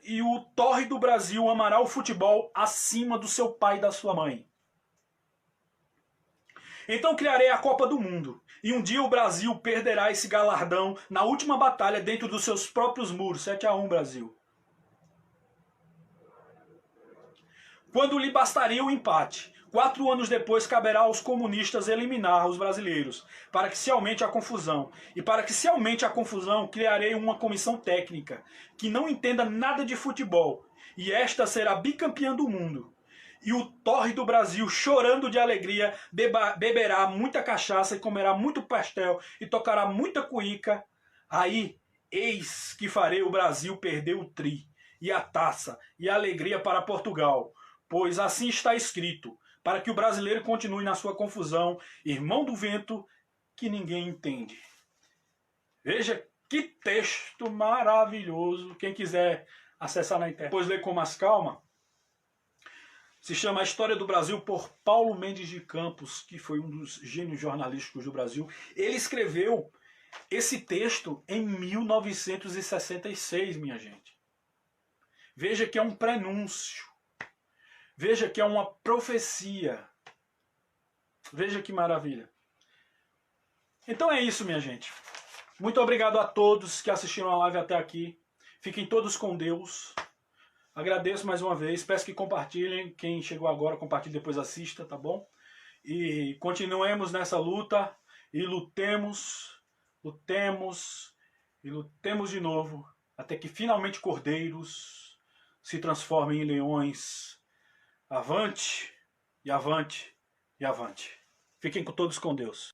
E o torre do Brasil amará o futebol acima do seu pai e da sua mãe. Então criarei a Copa do Mundo, e um dia o Brasil perderá esse galardão na última batalha dentro dos seus próprios muros. 7-1 Brasil. Quando lhe bastaria o empate. 4 anos depois caberá aos comunistas eliminar os brasileiros, para que se aumente a confusão. E para que se aumente a confusão, criarei uma comissão técnica, que não entenda nada de futebol, e esta será bicampeã do mundo. e o torre do Brasil, chorando de alegria, beberá muita cachaça e comerá muito pastel e tocará muita cuíca, aí eis que farei o Brasil perder o tri, e a taça, e a alegria para Portugal, pois assim está escrito, para que o brasileiro continue na sua confusão, irmão do vento, que ninguém entende. Veja que texto maravilhoso. Quem quiser acessar na internet, depois ler com mais calma, se chama A História do Brasil, por Paulo Mendes de Campos, que foi um dos gênios jornalísticos do Brasil. Ele escreveu esse texto em 1966, minha gente. Veja que é um prenúncio. Veja que é uma profecia. Veja que maravilha. Então é isso, minha gente. Muito obrigado a todos que assistiram a live até aqui. Fiquem todos com Deus. Agradeço mais uma vez. Peço que compartilhem. Quem chegou agora, compartilhe, depois assista, tá bom? E continuemos nessa luta. E lutemos de novo. Até que finalmente cordeiros se transformem em leões. Avante, e avante, e avante. Fiquem todos com Deus.